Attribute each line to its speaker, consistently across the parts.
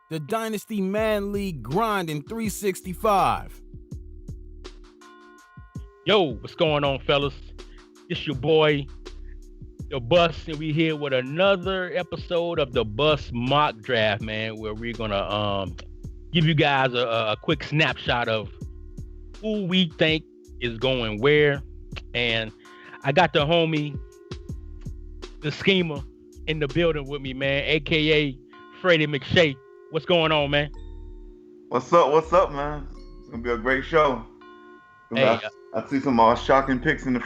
Speaker 1: the Dynasty Madden League grind in 365.
Speaker 2: Yo, what's going on, fellas? It's your boy, the Bus, and we here with another episode of the Bus Mock Draft, man, where we're gonna give you guys a quick snapshot of who we think is going where. And I got the homie, the schemer, in the building with me, man, aka Freddie McShay. What's going on, man?
Speaker 3: What's up, man? It's gonna be a great show.
Speaker 2: Hey,
Speaker 3: I see some shocking picks in the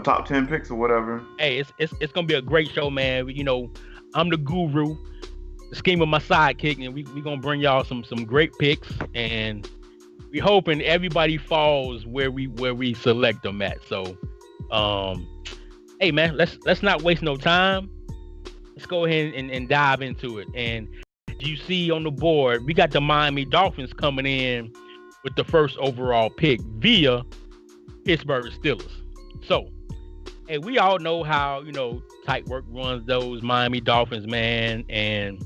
Speaker 3: top 10 picks or whatever.
Speaker 2: Hey, it's gonna be a great show, man. You know, I'm the guru, the schemer, my sidekick, and we gonna bring y'all some great picks, and we hoping everybody falls where we select them at. So, hey, man, let's not waste no time. Let's go ahead and dive into it. And you see on the board, we got the Miami Dolphins coming in with the first overall pick via Pittsburgh Steelers. So, hey, we all know how, tight work runs those Miami Dolphins, man. And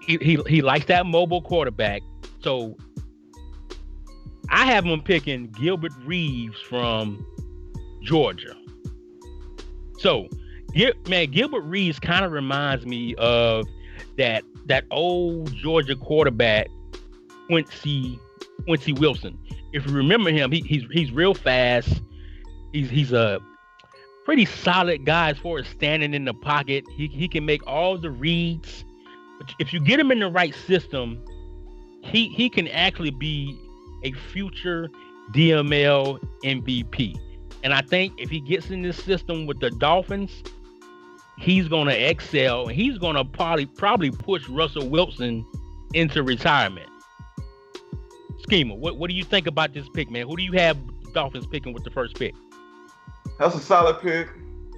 Speaker 2: he likes that mobile quarterback. So, I have him picking Gilbert Reeves from Georgia. So, Gilbert Reeves kind of reminds me of that old Georgia quarterback, Quincy Wilson. If you remember him, he's real fast. He's a pretty solid guy as far as standing in the pocket. He can make all the reads. But if you get him in the right system, he can actually be a future DML MVP. And I think if he gets in this system with the Dolphins, he's going to excel, and he's going to probably push Russell Wilson into retirement. Schemer, what do you think about this pick, man? Who do you have Dolphins picking with the first pick?
Speaker 3: That's a solid pick.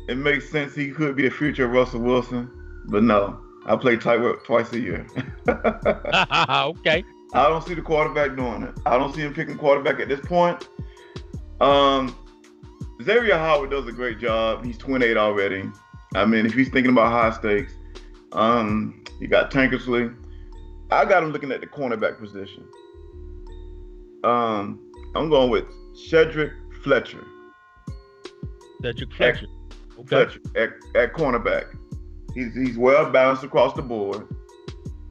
Speaker 3: It makes sense. He could be a future Russell Wilson, but no. I play tight work twice a year.
Speaker 2: Okay.
Speaker 3: I don't see the quarterback doing it. I don't see him picking quarterback at this point. Xavier Howard does a great job. He's 28 already. I mean, if he's thinking about high stakes, you got Tankersley. I got him looking at the cornerback position. I'm going with Cedric Fletcher.
Speaker 2: Cedric Fletcher. Okay.
Speaker 3: Fletcher at cornerback. He's well balanced across the board.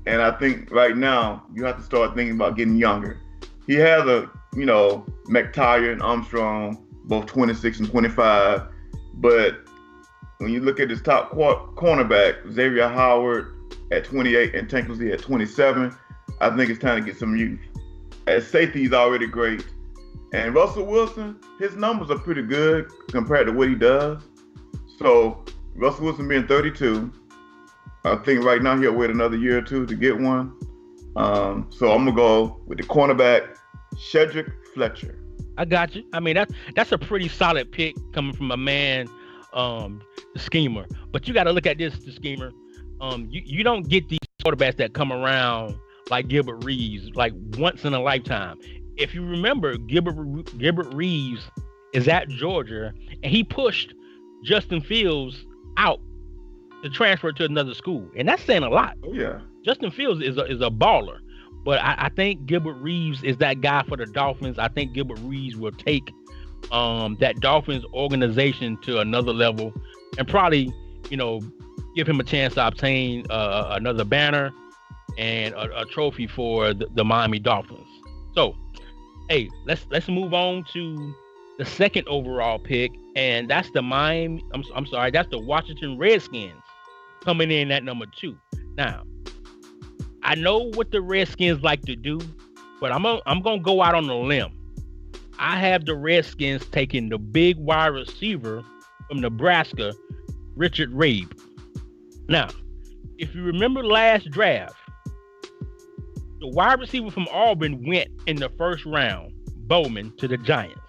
Speaker 3: And I think right now you have to start thinking about getting younger. He has McTire and Armstrong, both 26 and 25. But when you look at his top cornerback, Xavier Howard at 28 and Tankersley at 27, I think it's time to get some youth. At safety, he's already great. And Russell Wilson, his numbers are pretty good compared to what he does. So Russell Wilson being 32, I think right now he'll wait another year or two to get one. So I'm going to go with the cornerback, Cedric Fletcher.
Speaker 2: I got you. I mean, that's a pretty solid pick coming from a man, the schemer. But you got to look at this, the schemer. You don't get these quarterbacks that come around like Gilbert Reeves, like once in a lifetime. If you remember, Gilbert Reeves is at Georgia, and he pushed Justin Fields out to transfer to another school, and that's saying a lot.
Speaker 3: Oh yeah,
Speaker 2: Justin Fields is a baller, but I think Gilbert Reeves is that guy for the Dolphins. I think Gilbert Reeves will take that Dolphins organization to another level, and probably give him a chance to obtain another banner and a trophy for the Miami Dolphins. So, hey, let's move on to the second overall pick, and that's the that's the Washington Redskins coming in at number 2. Now, I know what the Redskins like to do, but I'm gonna go out on a limb. I have the Redskins taking the big wide receiver from Nebraska, Richard Rabe. Now, if you remember last draft, the wide receiver from Auburn went in the first round, Bowman, to the Giants.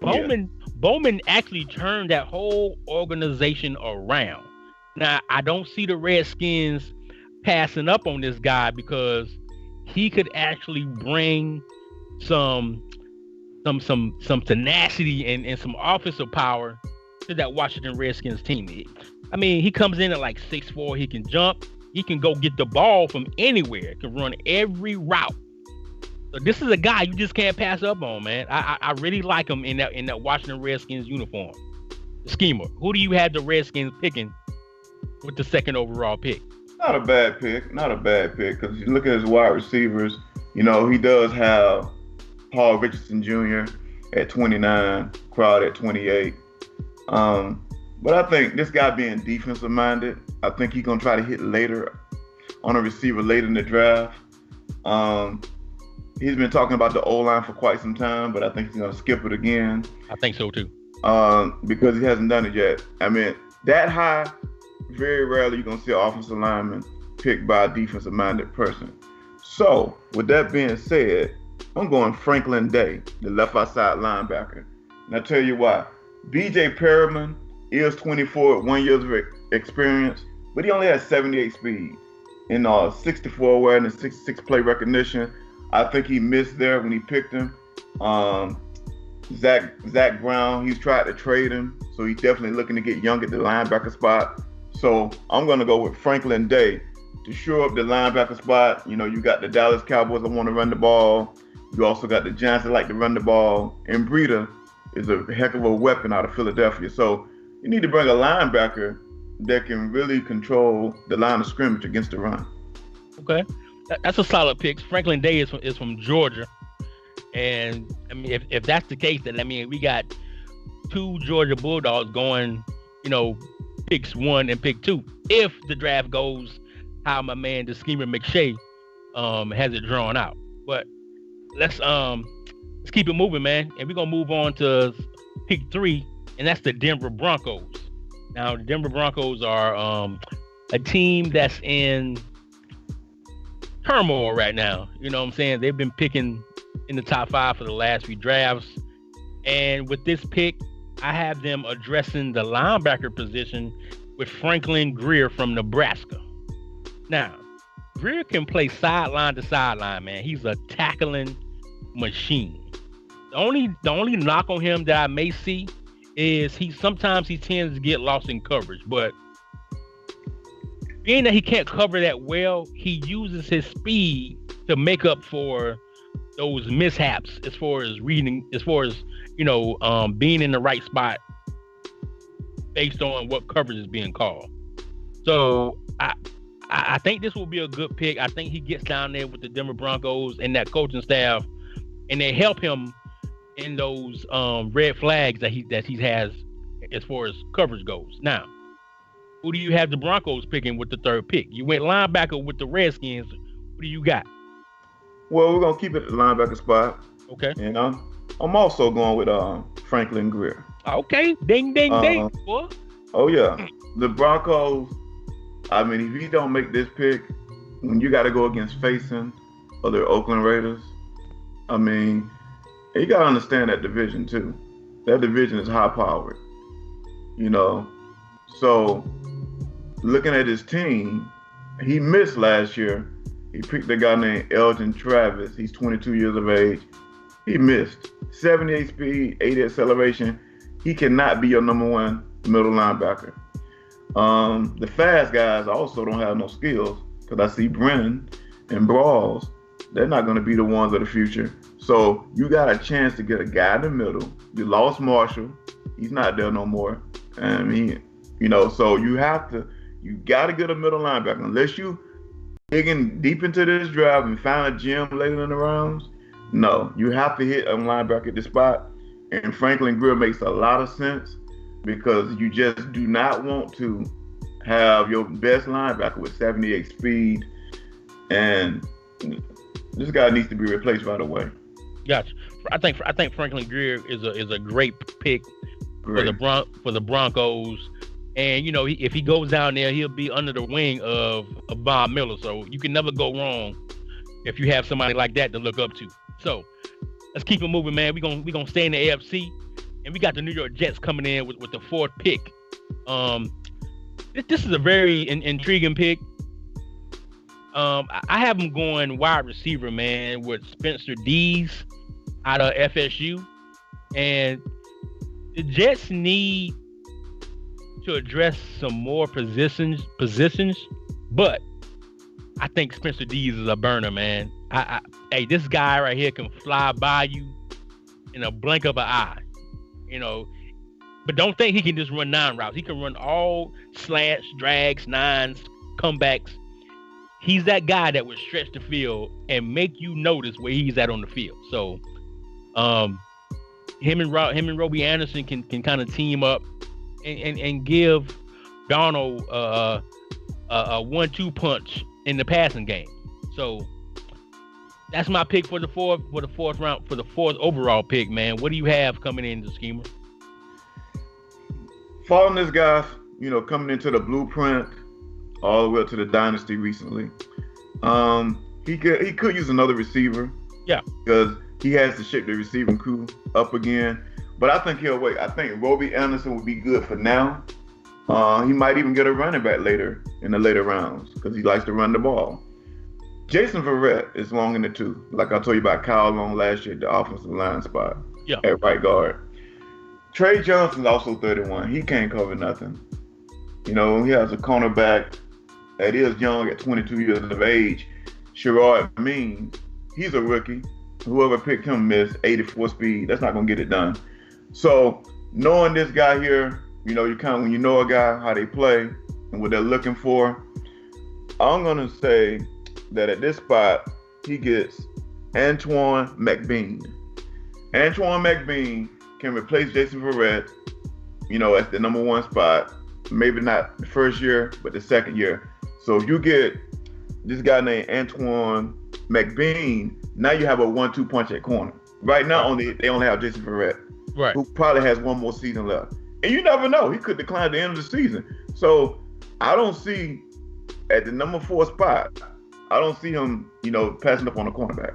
Speaker 2: Bowman actually turned that whole organization around. Now, I don't see the Redskins passing up on this guy because he could actually bring some tenacity and some offensive power to that Washington Redskins team. I mean, he comes in at like 6'4", he can jump, He can go get the ball from anywhere. Can run every route. So this is a guy you just can't pass up on, man. I really like him in that Washington Redskins uniform. The schema. Who do you have the Redskins picking with the second overall pick?
Speaker 3: Not a bad pick. Because you look at his wide receivers, he does have Paul Richardson Jr. at 29, Crowd at 28. But I think this guy being defensive minded, I think he's going to try to hit later on a receiver later in the draft. He's been talking about the O-line for quite some time, but I think he's going to skip it again.
Speaker 2: I think so too.
Speaker 3: Because he hasn't done it yet. I mean, that high, very rarely you're going to see an offensive lineman picked by a defensive minded person. So, with that being said, I'm going Franklin Day, the left outside linebacker. And I'll tell you why. B.J. Perriman is 24 with 1 year of experience, but he only has 78 speed and 64 awareness, 66 play recognition. I think he missed there when he picked him. Zach Brown, he's tried to trade him, so he's definitely looking to get young at the linebacker spot. So I'm going to go with Franklin Day to shore up the linebacker spot. You got the Dallas Cowboys that want to run the ball. You also got the Giants that like to run the ball. And Breida is a heck of a weapon out of Philadelphia. So you need to bring a linebacker that can really control the line of scrimmage against the run.
Speaker 2: Okay. That's a solid pick. Franklin Day is from Georgia. And, I mean, if that's the case, then, I mean, we got two Georgia Bulldogs going, picks 1 and pick 2. If the draft goes how my man, the schemer McShay, has it drawn out. But let's keep it moving, man. And we're going to move on to pick 3, and that's the Denver Broncos. Now, the Denver Broncos are a team that's in turmoil right now. You know what I'm saying? They've been picking in the top 5 for the last few drafts. And with this pick, I have them addressing the linebacker position with Franklin Greer from Nebraska. Now, Greer can play sideline to sideline, man. He's a tackling machine. The only knock on him that I may see is sometimes he tends to get lost in coverage, but being that he can't cover that well, he uses his speed to make up for those mishaps as far as reading, as far as being in the right spot based on what coverage is being called. So I think this will be a good pick. I think he gets down there with the Denver Broncos and that coaching staff, and they help him in those red flags that he has as far as coverage goes. Now, who do you have the Broncos picking with the 3rd pick? You went linebacker with the Redskins. Who do you got?
Speaker 3: Well, we're gonna keep it at the linebacker spot.
Speaker 2: Okay.
Speaker 3: And I'm also going with Franklin Greer.
Speaker 2: Okay. Ding, ding, ding. Boy.
Speaker 3: Oh yeah, the Broncos. I mean, if you don't make this pick, when you got to go against facing other Oakland Raiders, I mean, you got to understand that division too. That division is high powered, So looking at his team, he missed last year. He picked a guy named Elgin Travis. He's 22 years of age. He missed. 78 speed, 80 acceleration. He cannot be your number 1 middle linebacker. The fast guys also don't have no skills, because I see Brennan and Brawls. They're not going to be the ones of the future. So you got a chance to get a guy in the middle. You lost Marshall. He's not there no more. I mean, so you got to get a middle linebacker. Unless you digging deep into this draft and find a gem later in the rounds, no, you have to hit a linebacker at the spot. And Franklin Greer makes a lot of sense, because you just do not want to have your best linebacker with 78 speed, and this guy needs to be replaced right away.
Speaker 2: Gotcha. I think Franklin Greer is a great pick for the Broncos, and if he goes down there, he'll be under the wing of Von Miller. So you can never go wrong if you have somebody like that to look up to. So let's keep it moving, man. We're gonna stay in the AFC. And we got the New York Jets coming in with the 4th pick. This is a very intriguing pick. I have them going wide receiver, man, with Spencer Dees out of FSU. And the Jets need to address some more positions, but I think Spencer Dees is a burner, man. Hey, this guy right here can fly by you in a blink of an eye, you know. But don't think he can just run 9 routes. He can run all slash, drags, 9s, comebacks. He's that guy that would stretch the field and make you notice where he's at on the field. So, him and Robbie Anderson can kind of team up and give Darnold a 1-2 punch in the passing game. So that's my pick for the fourth round, for the 4th overall pick, man. What do you have coming in the schema?
Speaker 3: Following this guy, you know, coming into the blueprint all the way up to the dynasty recently. He could use another receiver.
Speaker 2: Yeah.
Speaker 3: Because he has to shake the receiving crew up again. But I think he'll wait. I think Robbie Anderson would be good for now. He might even get a running back later in the later rounds because he likes to run the ball. Jason Verrett is long in the tooth. Like I told you about Kyle Long last year, the offensive line spot at right guard. Trey Johnson's also 31. He can't cover nothing. You know, he has a cornerback that is young at 22 years of age. Sherrod Means, he's a rookie. Whoever picked him missed 84 speed. That's not going to get it done. So knowing this guy here, you know, when you know a guy, how they play and what they're looking for, I'm going to say that at this spot, he gets Antoine McBean. Antoine McBean can replace Jason Verrett, you know, at the number 1 spot. Maybe not the first year, but the second year. So if you get this guy named Antoine McBean, now you have a 1-2 punch at corner. Right now, they only have Jason Verrett, who probably has 1 more season left. And you never know. He could decline at the end of the season. So I don't see, at the number 4 spot, I don't see him, you know, passing up on a cornerback.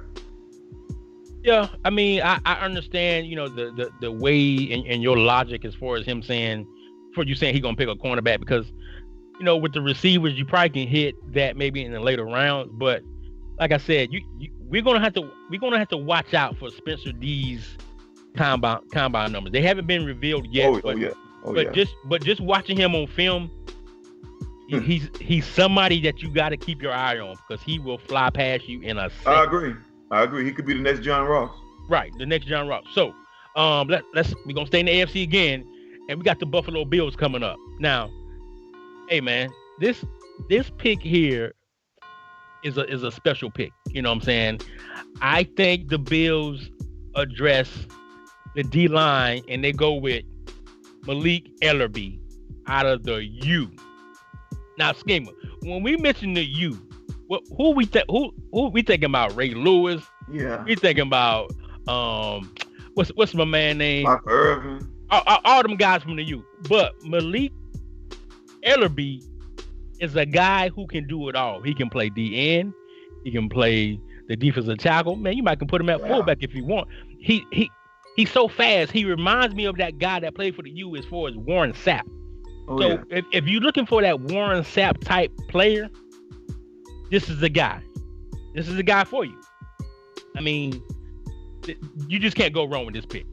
Speaker 2: Yeah, I mean, I understand, you know, the way and your logic as far as him saying, for you saying he's gonna pick a cornerback, because, you know, with the receivers you probably can hit that maybe in the later rounds. But like I said, we're gonna have to watch out for Spencer D's combine numbers. They haven't been revealed yet. But just watching him on film, he's somebody that you got to keep your eye on, because he will fly past you in a second.
Speaker 3: I agree. He could be the next John Ross.
Speaker 2: Right, the next John Ross. So, we're gonna stay in the AFC again, and we got the Buffalo Bills coming up. Now, hey man, this pick here is a special pick. You know what I'm saying? I think the Bills address the D line and they go with Malik Ellerbe out of the U. Now, schema, when we mention the U, who we thinking about? Ray Lewis.
Speaker 3: Yeah.
Speaker 2: We thinking about what's my man name?
Speaker 3: Mark Irvin.
Speaker 2: All them guys from the U. But Malik Ellerbe is a guy who can do it all. He can play DN. He can play the defensive tackle. Man, you might can put him at fullback if you want. He's so fast. He reminds me of that guy that played for the U as far as Warren Sapp. If you're looking for that Warren Sapp type player, this is the guy. This is the guy for you. I mean, you just can't go wrong with this pick.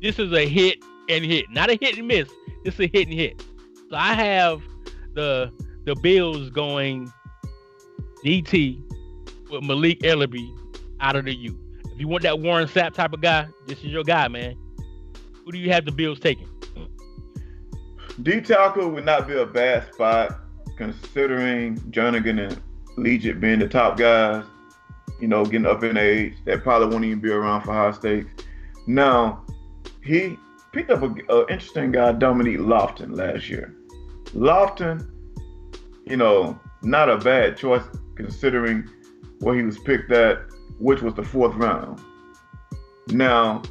Speaker 2: This is a hit and hit, not a hit and miss. This is a hit and hit. So I have the Bills going DT with Malik Ellerbe out of the U. If you want that Warren Sapp type of guy, this is your guy, man. Who do you have the Bills taking?
Speaker 3: D tackle would not be a bad spot, considering Jernigan and Legit being the top guys, you know, getting up in age. That probably won't even be around for high stakes. Now, he picked up an interesting guy, Dominique Lofton, last year. Lofton, you know, not a bad choice considering where he was picked at, which was the 4th round. Now,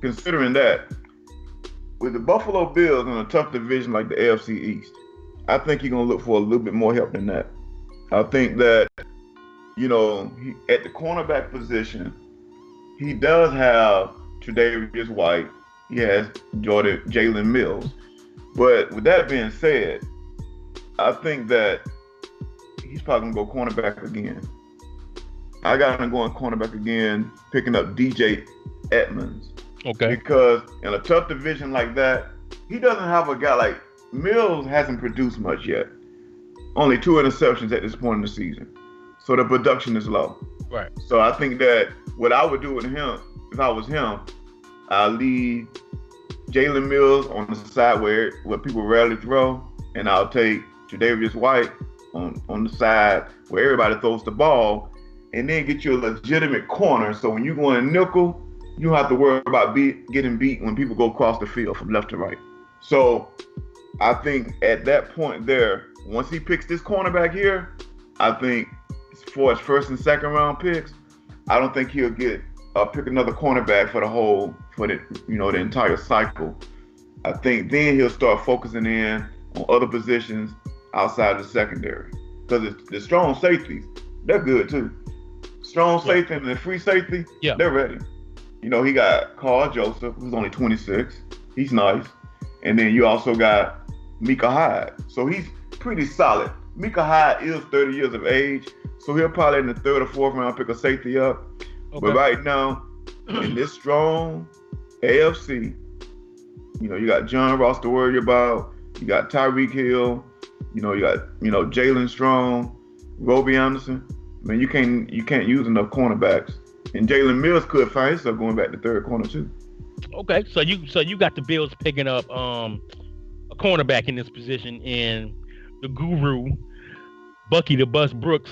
Speaker 3: considering that, with the Buffalo Bills in a tough division like the AFC East, I think you're going to look for a little bit more help than that. I think that, you know, at the cornerback position, he does have Tre'Davious White. He has Jalen Mills. But with that being said, I think that he's probably going to go cornerback again. I got him going cornerback again, picking up DJ Edmonds.
Speaker 2: Okay.
Speaker 3: Because in a tough division like that, he doesn't have a guy like Mills hasn't produced much yet. Only 2 interceptions at this point in the season. so the production is low.
Speaker 2: Right.
Speaker 3: So I think that what I would do with him, if I was him, I'll leave Jalen Mills on the side where people rarely throw, and I'll take Tre'Davious White on the side where everybody throws the ball, and then get you a legitimate corner. So when you go in nickel, you don't have to worry about getting beat when people go across the field from left to right. So I think at that point there, once he picks this cornerback here, I think for his first and second round picks, I don't think he'll pick another cornerback for the entire cycle. I think then he'll start focusing in on other positions outside of the secondary, because the strong safeties, they're good too. Strong safety and the free safety, they're ready. He got Carl Joseph, who's only 26. He's nice. And then you also got Micah Hyde. So he's pretty solid. Micah Hyde is 30 years of age, so he'll probably in the third or fourth round pick a safety up. Okay. But right now, in this strong AFC, you got John Ross to worry about. You got Tyreek Hill. You got Jalen Strong, Roby Anderson. Man, you can't use enough cornerbacks. And Jalen Mills could find himself going back to third corner too.
Speaker 2: Okay, so you got the Bills picking up a cornerback in this position, and the guru Bucky the Bus Brooks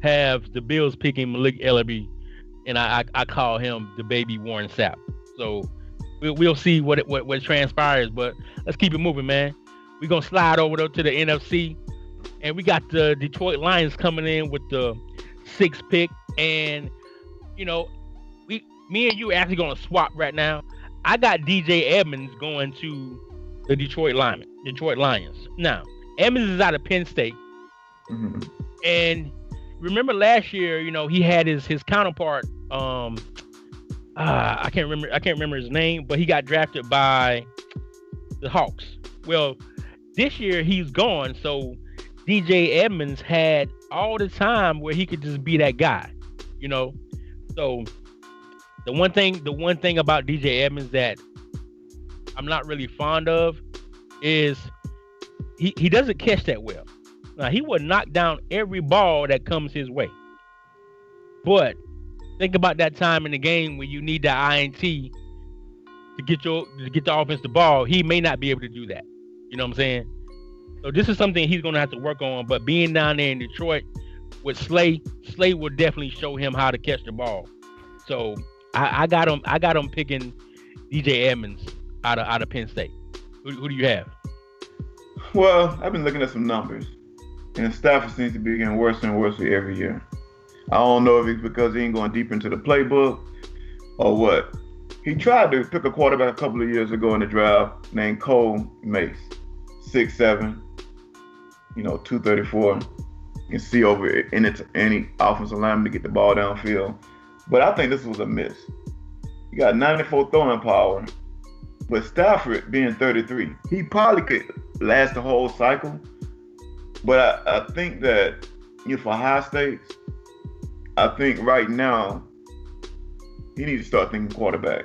Speaker 2: have the Bills picking Malik Ellerbe, and I call him the baby Warren Sapp. So we'll see what transpires, but let's keep it moving, man. We're gonna slide over to the NFC, and we got the Detroit Lions coming in with the 6th pick, and me and you are actually gonna swap right now. I got DJ Edmonds going to the Detroit Lions. Now, Edmonds is out of Penn State, and remember last year, he had his counterpart. I can't remember his name, but he got drafted by the Hawks. Well, this year he's gone, so DJ Edmonds had all the time where he could just be that guy, So the one thing about DJ Edmonds that I'm not really fond of is he doesn't catch that well. Now, he will knock down every ball that comes his way, but think about that time in the game where you need the INT to get the offense the ball. He may not be able to do that. You know what I'm saying? So this is something he's going to have to work on. But being down there in Detroit with Slay will definitely show him how to catch the ball. So I got him picking DJ Edmonds out of Penn State. Who do you have?
Speaker 3: Well, I've been looking at some numbers, and Stafford seems to be getting worse and worse every year. I don't know if it's because he ain't going deep into the playbook or what. He tried to pick a quarterback a couple of years ago in the draft named Cole Mace, 6'7", 234. You can see over any offensive lineman to get the ball downfield. But I think this was a miss. You got 94 throwing power, but Stafford being 33, he probably could last the whole cycle. But I think that for high stakes, I think right now he needs to start thinking quarterback.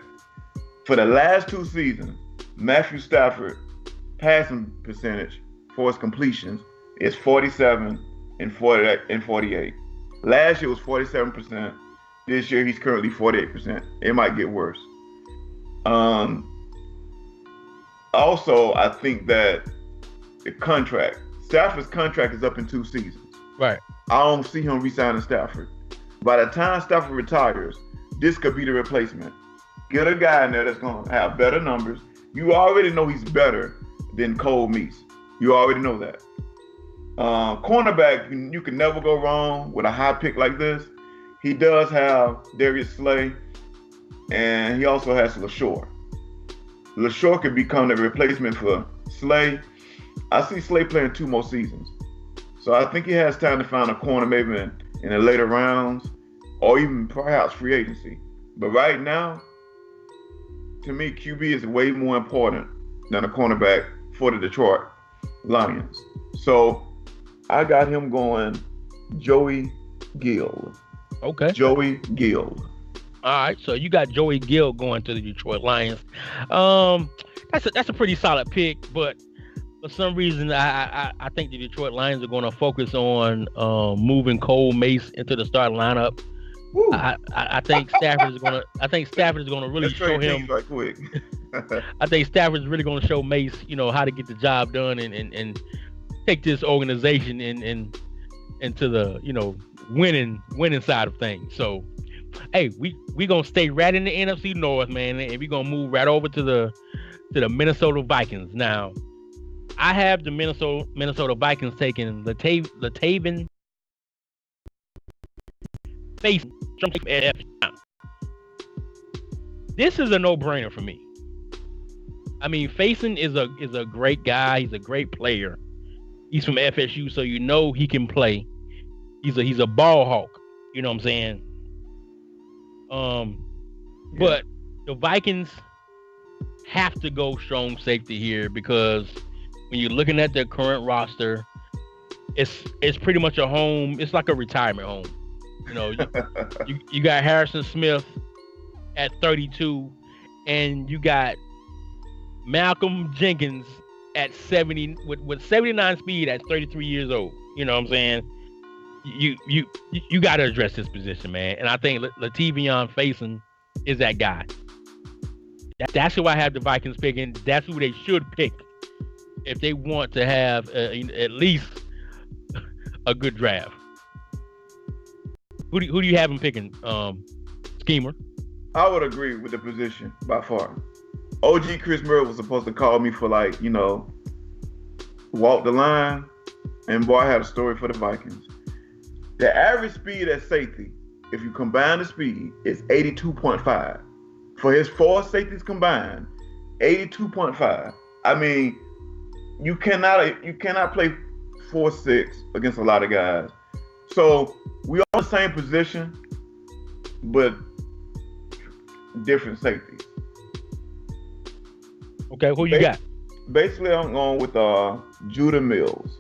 Speaker 3: For the last 2 seasons, Matthew Stafford passing percentage for his completions is 47 and 48. Last year was 47%. This year he's currently 48%. It might get worse. Also, I think that Stafford's contract is up in 2 seasons.
Speaker 2: Right.
Speaker 3: I don't see him re-signing Stafford. By the time Stafford retires, this could be the replacement. Get a guy in there that's going to have better numbers. You already know he's better than Cole Meese. You already know that. Cornerback, you can never go wrong with a high pick like this. He does have Darius Slay, and he also has LaShore. LaShore could become the replacement for Slay. I see Slay playing 2 more seasons. So I think he has time to find a corner maybe in the later rounds or even perhaps free agency. But right now, to me, QB is way more important than a cornerback for the Detroit Lions. So I got him going Joey Gill.
Speaker 2: Okay.
Speaker 3: Joey Gill.
Speaker 2: All right, so you got Joey Gill going to the Detroit Lions. That's a pretty solid pick, but for some reason, I think the Detroit Lions are going to focus on moving Cole Mace into the starting lineup. I think Stafford is going to. I think Stafford is going to really
Speaker 3: Let's
Speaker 2: show
Speaker 3: trade
Speaker 2: him.
Speaker 3: teams right quick.
Speaker 2: I think Stafford is really going to show Mace, how to get the job done and take this organization into the winning side of things. So, hey, we gonna stay right in the NFC North, man, and we gonna move right over to the Minnesota Vikings. Now, I have the Minnesota Vikings taking Latavian Faison. This is a no-brainer for me. I mean, Faison is a great guy. He's a great player. He's from FSU, so he can play. He's a ball hawk. You know what I'm saying? But the Vikings have to go strong safety here because when you're looking at their current roster, it's pretty much a home. It's like a retirement home. You got Harrison Smith at 32, and you got Malcolm Jenkins at 70 with 79 speed at 33 years old. You know what I'm saying? You got to address this position, man. And I think Latavian Faison is that guy. That's who I have the Vikings picking. That's who they should pick if they want to have at least a good draft. Who do you have them picking, Schemer?
Speaker 3: I would agree with the position by far. OG Chris Murray was supposed to call me for walk the line, and boy, I had a story for the Vikings. The average speed at safety, if you combine the speed, is 82.5. For his four safeties combined, 82.5. I mean, you cannot play 4-6 against a lot of guys. So we are the same position, but different safeties.
Speaker 2: Okay, who you got?
Speaker 3: Basically, I'm going with Judah Mills.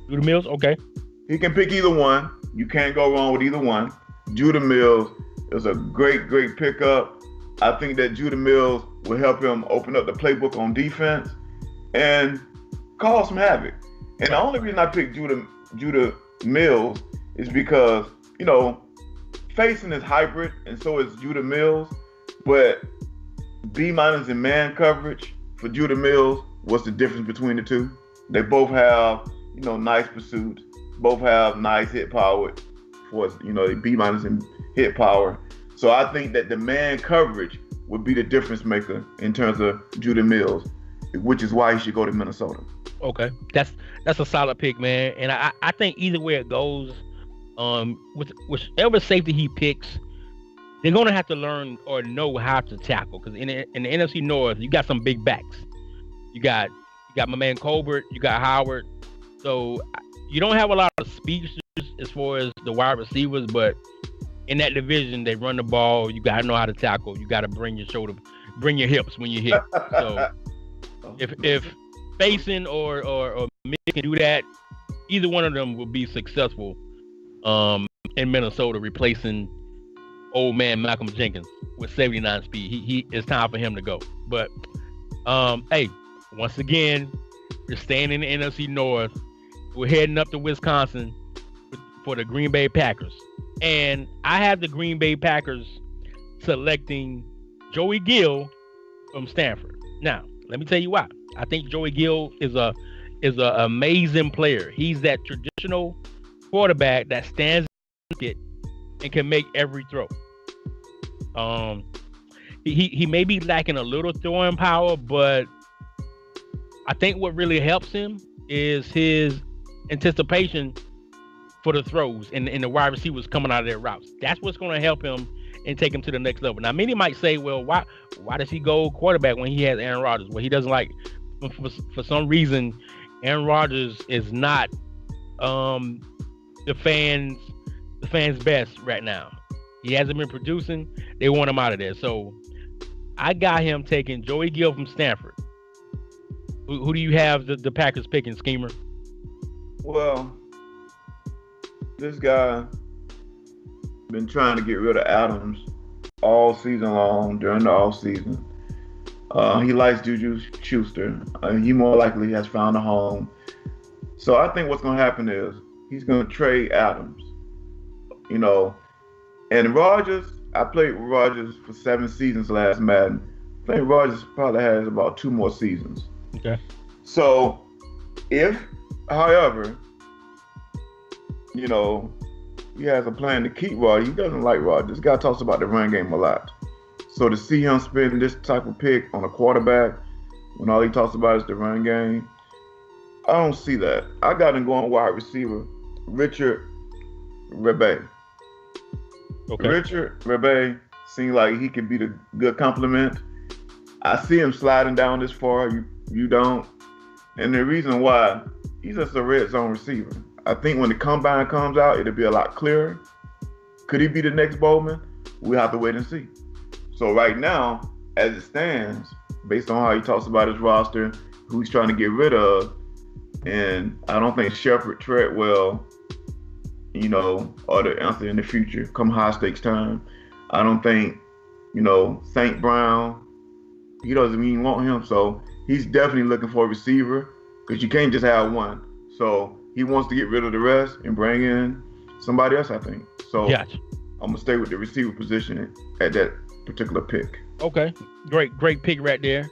Speaker 2: Judah Mills, okay.
Speaker 3: He can pick either one. You can't go wrong with either one. Judah Mills is a great pickup. I think that Judah Mills will help him open up the playbook on defense and cause some havoc. And the only reason I picked Judah Mills is because, Faison is hybrid and so is Judah Mills, but B- in man coverage for Judah Mills. What's the difference between the two? They both have, nice pursuits. Both have nice hit power for, the B- in hit power. So I think that the man coverage would be the difference maker in terms of Judah Mills, which is why he should go to Minnesota.
Speaker 2: Okay, that's a solid pick, man. And I think either way it goes, with whichever safety he picks, they're gonna have to learn or know how to tackle. Because in the NFC North, you got some big backs. You got my man Colbert, you got Howard. So you don't have a lot of speedsters as far as the wide receivers, but in that division, they run the ball. You gotta know how to tackle. You gotta bring your hips when you hit. So if Faison or Mick can do that, either one of them will be successful in Minnesota, replacing old man Malcolm Jenkins with 79 speed. It's time for him to go. But hey, once again, we're staying in the NFC North. We're heading up to Wisconsin for the Green Bay Packers. And I have the Green Bay Packers selecting Joey Gill from Stanford. Now, let me tell you why. I think Joey Gill is a amazing player. He's that traditional quarterback that stands it and can make every throw. He may be lacking a little throwing power, but I think what really helps him is his anticipation for the throws and the wide receivers coming out of their routes. That's what's going to help him and take him to the next level. Now, many might say, well, why does he go quarterback when he has Aaron Rodgers? Well, he doesn't like, for some reason, Aaron Rodgers is not the fans' best right now. He hasn't been producing. They want him out of there. So I got him taking Joey Gill from Stanford. Who do you have the Packers picking, Schemer?
Speaker 3: Well, this guy been trying to get rid of Adams all season long during the off season. He likes Juju Schuster. He more likely has found a home. So I think what's going to happen is he's going to trade Adams. You know, and Rodgers, I played with Rodgers for 7 seasons last Madden. I think Rodgers probably has about 2 more seasons.
Speaker 2: Okay.
Speaker 3: So if, however, you know, he has a plan to keep Rodgers, he doesn't like Rodgers. This guy talks about the run game a lot. So to see him spending this type of pick on a quarterback when all he talks about is the run game, I don't see that. I got him going wide receiver, Richard Rebay.
Speaker 2: Okay.
Speaker 3: Richard Rebay seems like he could be the good complement. I see him sliding down this far. You don't. And the reason why, he's just a red zone receiver. I think when the combine comes out, it'll be a lot clearer. Could he be the next Bowman? We'll have to wait and see. So right now, as it stands, based on how he talks about his roster, who he's trying to get rid of, and I don't think Shepard, Treadwell, you know, are the answer in the future come high stakes time. I don't think, you know, St. Brown, he doesn't even want him. So he's definitely looking for a receiver because you can't just have one. So he wants to get rid of the rest and bring in somebody else, I think. So
Speaker 2: Gotcha.
Speaker 3: I'm going to stay with the receiver position at that particular pick.
Speaker 2: Okay. Great pick right there.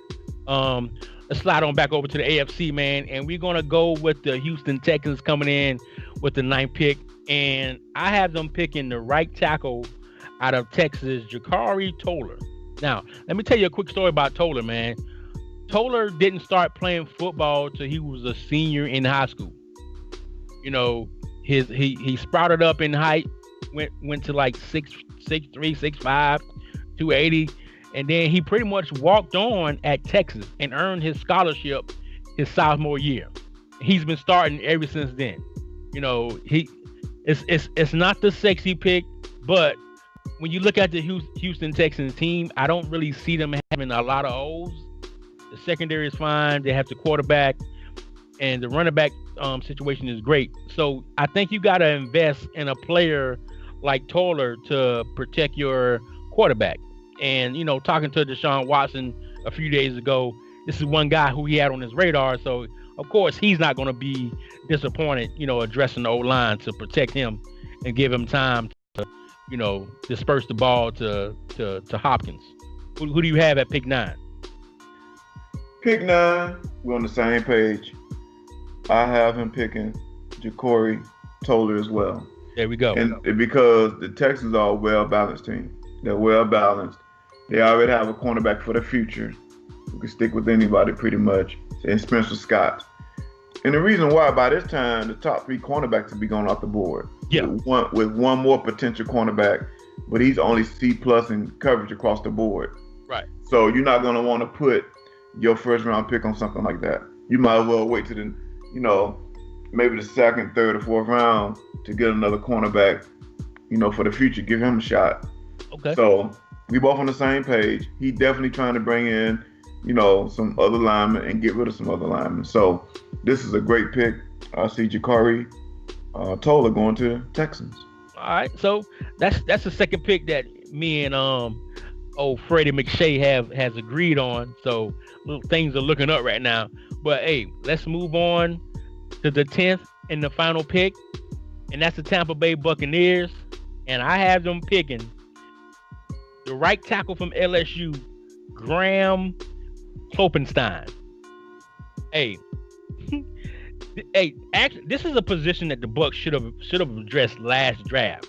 Speaker 2: Let's slide on back over to the AFC, man. And we're going to go with the Houston Texans coming in with the 9th pick. And I have them picking the right tackle out of Texas, Jakari Toller. Now, let me tell you a quick story about Toller, man. Toller didn't start playing football till he was a senior in high school. You know, he sprouted up in height, went to like 6'3", 6'5", 280, and then he pretty much walked on at Texas and earned his scholarship his sophomore year. He's been starting ever since then. You know, it's not the sexy pick, but when you look at the Houston Texans team, I don't really see them having a lot of holes. The secondary is fine. They have the quarterback, and the running back situation is great. So I think you got to invest in a player like Toller to protect your quarterback. And, you know, talking to Deshaun Watson a few days ago, this is one guy who he had on his radar. So, of course, he's not going to be disappointed, you know, addressing the O-line to protect him and give him time to, you know, disperse the ball to Hopkins. Who do you have at pick 9?
Speaker 3: Pick 9, we're on the same page. I have him picking Jakari Toller as well.
Speaker 2: There we go.
Speaker 3: And because the Texans are a well-balanced team. They're well-balanced. They already have a cornerback for the future who can stick with anybody pretty much, and Spencer Scott. And the reason why, by this time, the top 3 cornerbacks will be going off the board.
Speaker 2: Yeah.
Speaker 3: With one more potential cornerback, but he's only C+ in coverage across the board.
Speaker 2: Right.
Speaker 3: So you're not going to want to put your first-round pick on something like that. You might as well wait to the, you know, maybe the 2nd, 3rd, or 4th round to get another cornerback, you know, for the future. Give him a shot.
Speaker 2: Okay.
Speaker 3: So we both on the same page. He definitely trying to bring in, you know, some other linemen and get rid of some other linemen. So this is a great pick. I see Jakari Toller going to Texans.
Speaker 2: All right. So that's the second pick that me and old Freddie McShay has agreed on. So things are looking up right now. But hey, let's move on to the 10th and the final pick, and that's the Tampa Bay Buccaneers. And I have them picking the right tackle from LSU, Graham Kloppenstein. Hey, actually, this is a position that the Bucs should have addressed last draft,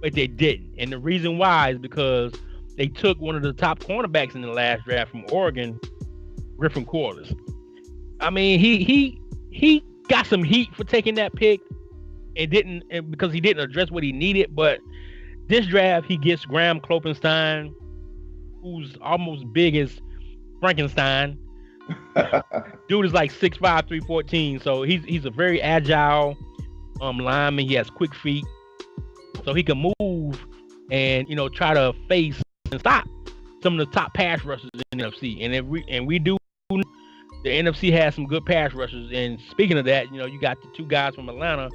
Speaker 2: but they didn't. And the reason why is because they took one of the top cornerbacks in the last draft from Oregon, Griffin Corliss. I mean, he got some heat for taking that pick, and because he didn't address what he needed. But this draft, he gets Graham Kloppenstein, who's almost big as Frankenstein. Dude is like 6'5", 314. So he's a very agile lineman. He has quick feet, so he can move and, you know, try to face and stop some of the top pass rushers in the NFC. And we do. The NFC has some good pass rushers. And speaking of that, you know, you got the 2 guys from Atlanta.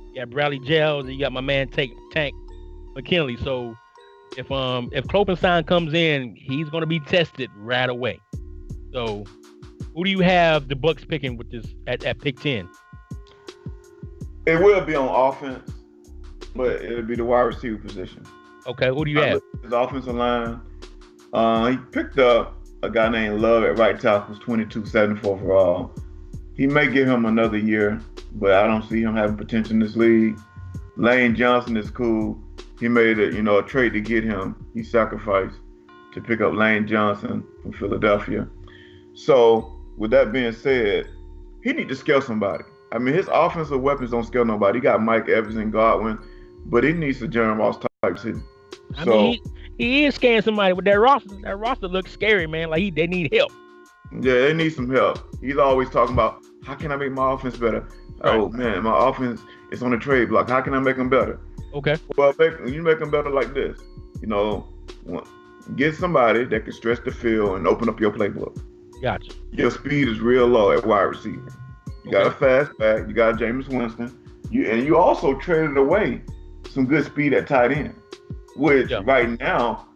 Speaker 2: You got Bradley Gels and you got my man Tank McKinley. So if Kloppenstein comes in, he's going to be tested right away. So, who do you have the Bucks picking with this at pick 10?
Speaker 3: It will be on offense, but it'll be the wide receiver position.
Speaker 2: Okay, who do you have?
Speaker 3: His offensive line. He picked up a guy named Love at right tackle, 22-74 overall. He may give him another year, but I don't see him having potential in this league. Lane Johnson is cool. He made a trade to get him. He sacrificed to pick up Lane Johnson from Philadelphia. So with that being said, he need to scale somebody. I mean, his offensive weapons don't scale nobody. He got Mike Evans and Godwin, but he needs a Jeremy Ross type too.
Speaker 2: I mean, he is scaring somebody with that roster. That roster looks scary, man. Like they need help.
Speaker 3: Yeah, they need some help. He's always talking about, how can I make my offense better? Right. Oh man, my offense is on the trade block. How can I make them better?
Speaker 2: Okay.
Speaker 3: Well, you make them better like this. Get somebody that can stretch the field and open up your playbook.
Speaker 2: Gotcha.
Speaker 3: Your speed is real low at wide receiver. You got a fast back. You got Jameis Winston. You also traded away some good speed at tight end, which right now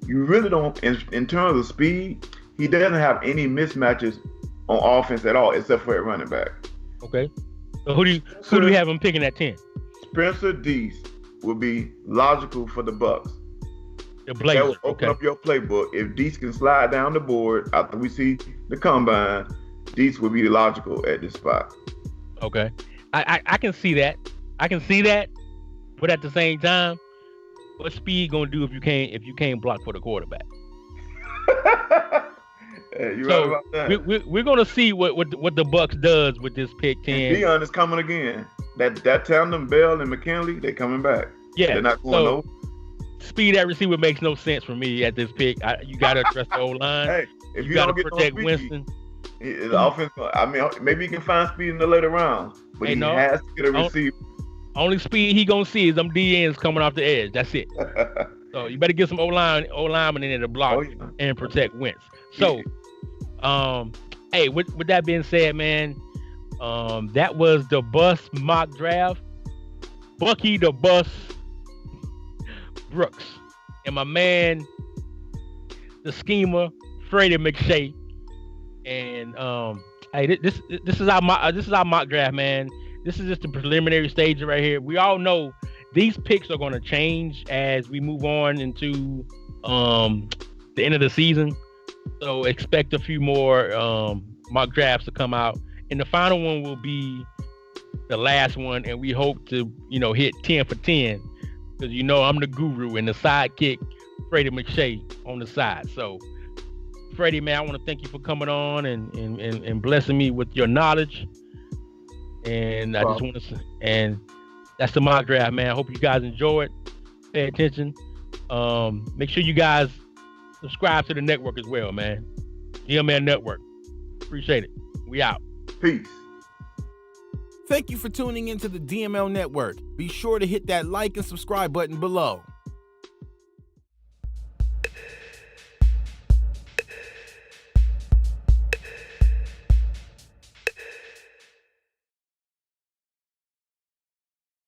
Speaker 3: you really don't. In terms of speed, he doesn't have any mismatches on offense at all, except for a running back.
Speaker 2: Okay. So who do you have him picking at 10?
Speaker 3: Spencer Deese will be logical for the Bucks.
Speaker 2: The Blazer.
Speaker 3: That will open up your playbook. If Deese can slide down the board after we see the combine, Deese will be logical at this spot.
Speaker 2: Okay. I can see that. But at the same time, what's speed gonna do if you can't block for the quarterback?
Speaker 3: Hey, you're right about that.
Speaker 2: We're gonna see what the Bucks does with this pick 10.
Speaker 3: And Deion is coming again. That tandem, Bell and McKinley, they coming back. Yeah, they're not going over.
Speaker 2: Speed at receiver makes no sense for me at this pick. You got to address the O-line.
Speaker 3: Hey, if you
Speaker 2: got to
Speaker 3: don't get
Speaker 2: protect
Speaker 3: no speed,
Speaker 2: Winston.
Speaker 3: The offense. I mean, maybe he can find speed in the later rounds, but he has to get a receiver.
Speaker 2: Only speed he gonna see is them DNs coming off the edge. That's it. So you better get some O-linemen in there to block and protect Wentz. So, hey, with that being said, man, that was the Bus mock draft. Bucky the Bus Brooks and my man, the schemer, Freddie McShay. And hey, this is our mock draft, man. This is just the preliminary stage right here. We all know these picks are going to change as we move on into the end of the season. So expect a few more mock drafts to come out, and the final one will be the last one. And we hope to hit 10 for 10. Because I'm the guru and the sidekick, Freddie McShay, on the side. So, Freddie, man, I want to thank you for coming on and blessing me with your knowledge. And I just want to, and that's the mock draft, man. I hope you guys enjoy it. Pay attention. Make sure you guys subscribe to the network as well, man. DML Network. Appreciate it. We out.
Speaker 3: Peace.
Speaker 1: Thank you for tuning into the DML Network. Be sure to hit that like and subscribe button below.